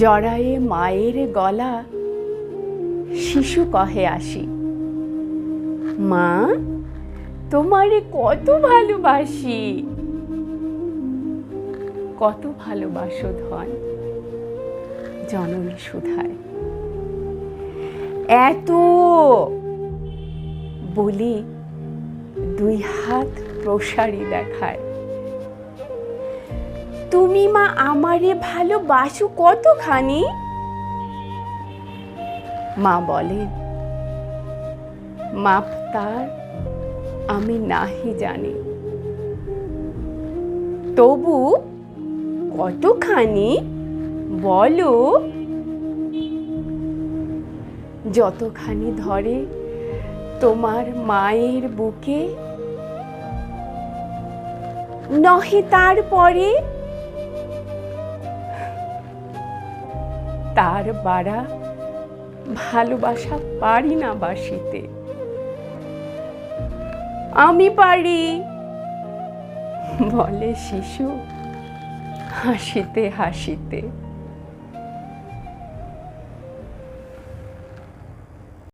জড়ায়ে মায়ের গলা শিশু কহে আসি, মা তোমারে কত ভালোবাসি। কত ভালোবাসো ধন জননী সুধায়, এত বলি দুই হাত প্রসারী দেখায়। তুমি মা আমারে ভালোবাসো কতখানি? মা বলেন, মাপ তার আমি নাহি জানি, তবু কতখানি বলো। যতখানি ধরে তোমার মায়ের বুকে, নহে তারপরে তার বাড়া ভালোবাসা পারি না বাসিতে। আমি পারি, বলে শিশু হাসিতে হাসিতে।